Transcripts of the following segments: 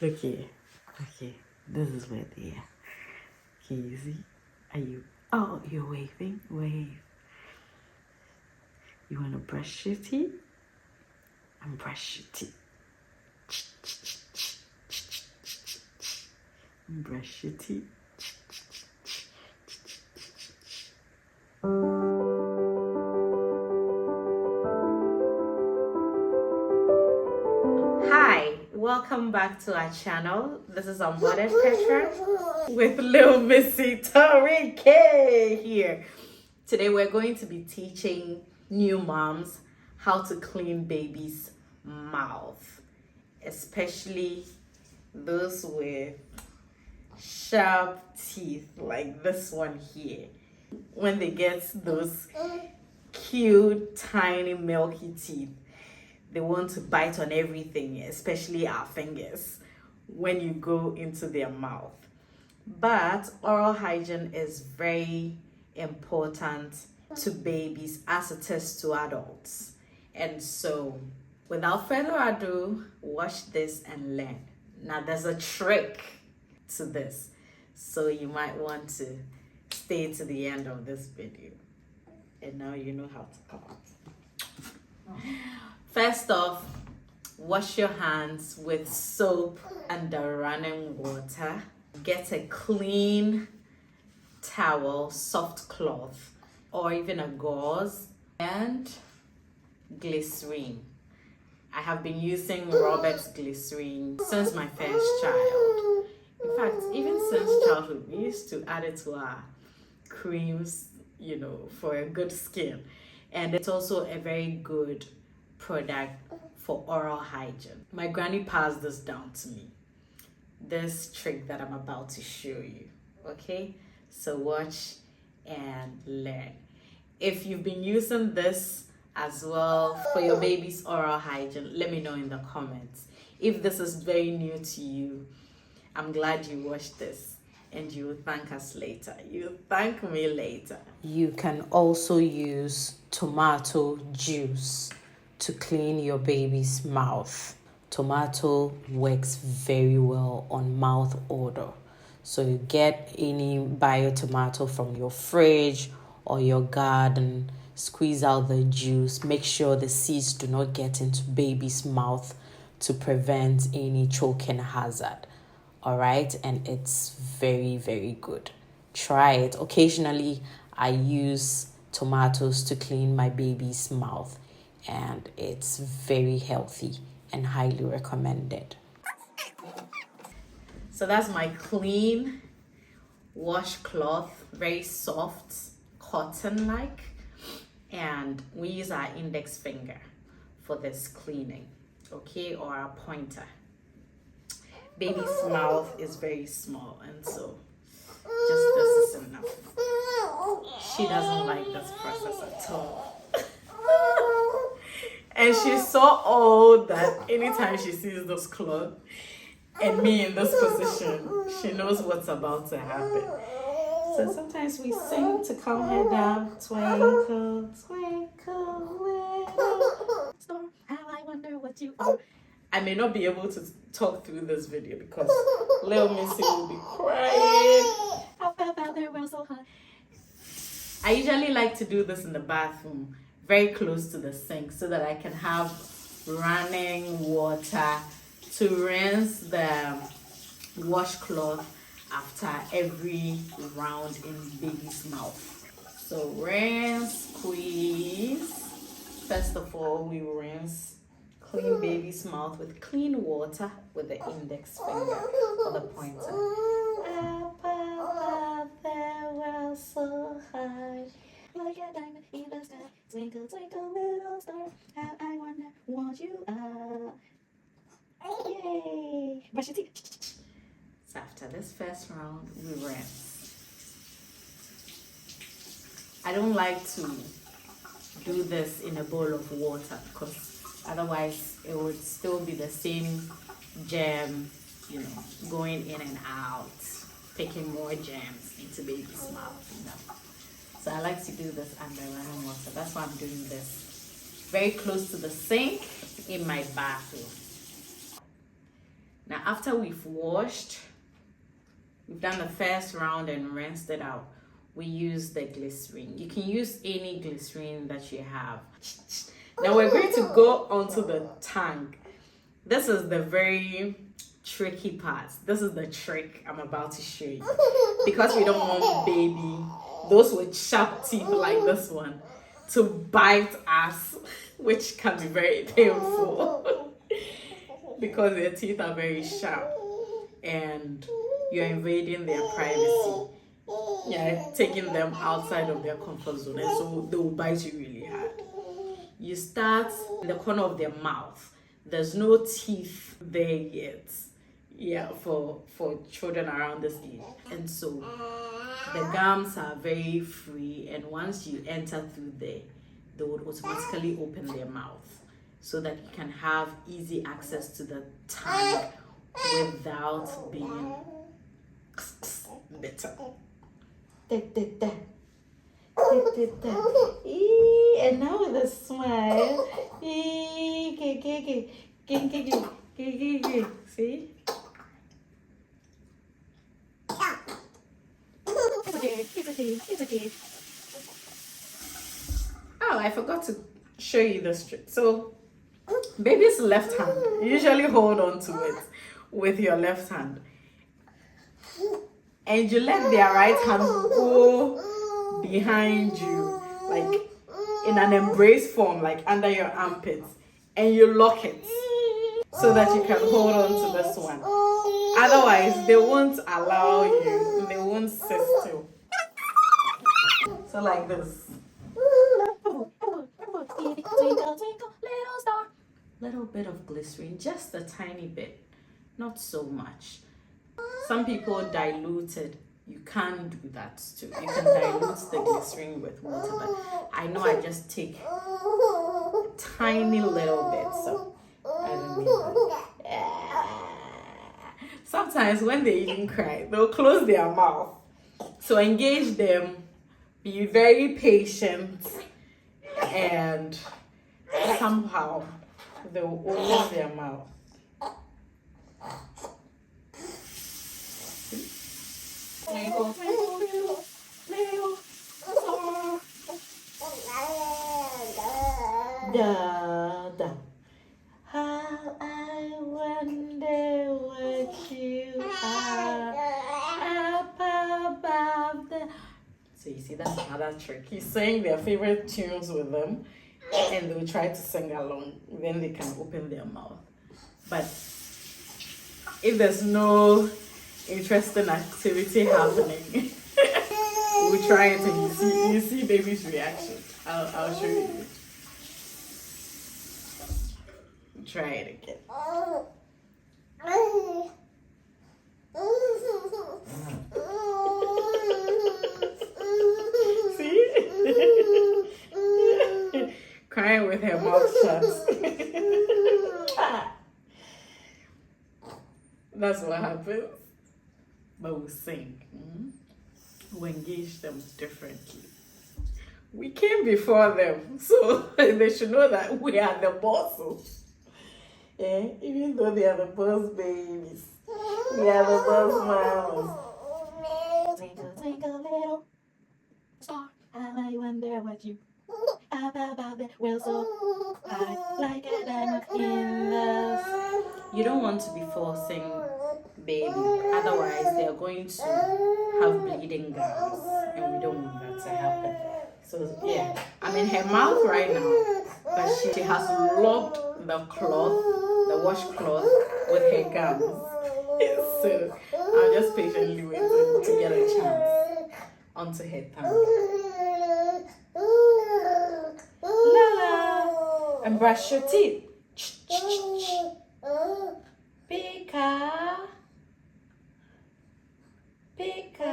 Look here. Okay, this is where they are. Can you see? Are you? Oh, you're waving? Wave. You want to brush your teeth? And brush your teeth. And brush your teeth. Hi, welcome back to our channel. This is Unbothered Petra with Lil Missy Tori K here. Today we're going to be teaching new moms how to clean baby's mouth, especially those with sharp teeth like this one here. When they get those cute, tiny, milky teeth, they want to bite on everything, especially our fingers, when you go into their mouth. But oral hygiene is very important to babies as it is to adults. And so, without further ado, watch this and learn. Now, there's a trick to this, so you might want to stay to the end of this video. And now you know how to come. First off, wash your hands with soap and the running water. Get a clean towel, soft cloth, or even a gauze, and glycerine. I have been using Robert's glycerine since my first child. In fact, even since childhood, we used to add it to our creams, for a good skin. And it's also a very good product for oral hygiene. My granny passed this down to me, this trick that I'm about to show you. Okay, so watch and learn. If you've been using this as well for your baby's oral hygiene, let me know in the comments. If this is very new to you, I'm glad you watched this, and you will thank us later. You thank me later. You can also use tomato juice to clean your baby's mouth. Tomato works very well on mouth odor. So you get any bio tomato from your fridge or your garden, squeeze out the juice, make sure the seeds do not get into baby's mouth to prevent any choking hazard. All right, and it's very, very good. Try it. Occasionally, I use tomatoes to clean my baby's mouth, and it's very healthy and highly recommended. So that's my clean washcloth, very soft, cotton-like, and we use our index finger for this cleaning, okay, or our pointer. Baby's mouth is very small, and so just this is enough. She doesn't like this process at all. And she's so old that anytime she sees this cloth and me in this position, she knows what's about to happen. So sometimes we sing to calm her down. Twinkle, twinkle, little star, how I wonder what you are. I may not be able to talk through this video because little Missy will be crying. I felt out there well so hot. I usually like to do this in the bathroom, very close to the sink, so that I can have running water to rinse the washcloth after every round in baby's mouth. So rinse, squeeze. First of all, we rinse. Clean baby's mouth with clean water with the index finger or the pointer. Up above the world so high, like a diamond in the sky. Twinkle, twinkle, little star, how I wonder what you are. Yay! Brush your teeth. So after this first round, we rinse. I don't like to do this in a bowl of water because otherwise it would still be the same germ, going in and out, picking more germs into baby's mouth, So I like to do this under running water. That's why I'm doing this very close to the sink in my bathroom. Now after we've washed, we've done the first round and rinsed it out, we use the glycerin. You can use any glycerin that you have. Now we're going to go onto the tongue. This is the very tricky part. This is the trick I'm about to show you. Because we don't want baby, those with sharp teeth like this one, to bite us, which can be very painful because their teeth are very sharp and you're invading their privacy. Yeah, taking them outside of their comfort zone, and so they will bite you really hard. You start in the corner of their mouth. There's no teeth there yet. Yeah, for children around this age. And so the gums are very free, and once you enter through there, they would automatically open their mouth so that you can have easy access to the tongue without being bitter. And now with a smile. See? It's okay. Oh, I forgot to show you this trick. So, baby's left hand, you usually hold on to it with your left hand. And you let their right hand go behind you, like in an embrace form, like under your armpits, and you lock it so that you can hold on to this one. Otherwise, they won't allow you, they won't sit still. So like this. Little bit of glycerin, just a tiny bit, not so much. Some people dilute it. You can do that too. You can dilute the glycerin with water, but I know I just take a tiny little bit, so I don't need that. Sometimes when they even cry, they'll close their mouth. So engage them, be very patient, and somehow they'll open their mouth. Da. How I wonder what you are up above the. So you see, that's another trick. He's saying their favorite tunes with them, and they'll try to sing along. Then they can open their mouth. But if there's no interesting activity happening, we'll try it and you see baby's reaction. I'll show you. Try it again. See? Crying with her mouth shut. That's what happens. But we'll sing. We engage them differently. We came before them, so they should know that we are the bosses. Yeah, even though they are the boss babies, we are the boss mamas. Twinkle, twinkle, little star, I wonder what you up above the world so high, like a diamond in the. You don't want to be forcing baby, otherwise they are going to have bleeding gums, and we don't want that to happen. So yeah, I'm in her mouth right now, but she has locked the cloth, the washcloth, with her gums. So I'm just patiently waiting to get a chance onto her tongue. Lala, and brush your teeth. Pika, pika.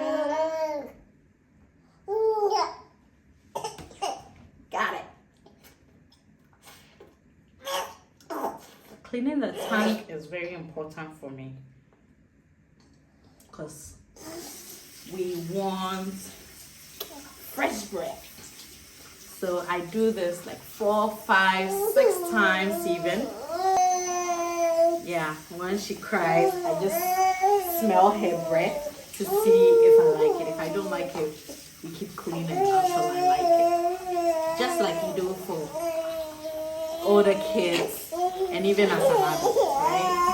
Got it. Cleaning the tongue is very important for me because we want fresh breath. So I do this like 4, 5, 6 times even. Yeah, when she cries, I just smell her breath to see if I like it. If I don't like it, we keep cleaning until I like it. Just like you do for older kids and even as an adult, right?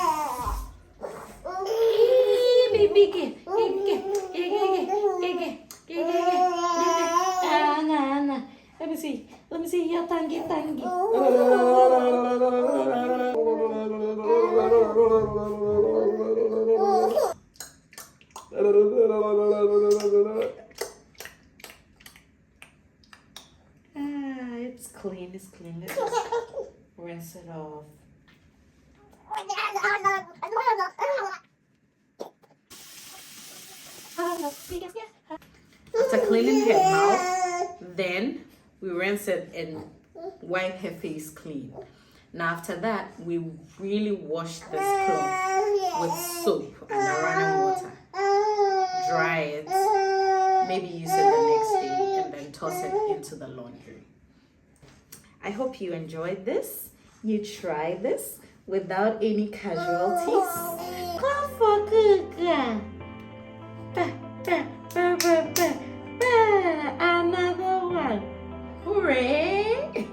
Let me see. Let me see your tongue. It's clean. Let's just rinse it off. After cleaning her mouth, then we rinse it and wipe her face clean. Now after that, we really wash this cloth with soap and running water. Dry it, maybe use it the next day, and then toss it into the laundry. I hope you enjoyed this. You try this without any casualties. Clap for Kuka. Another one. Hooray!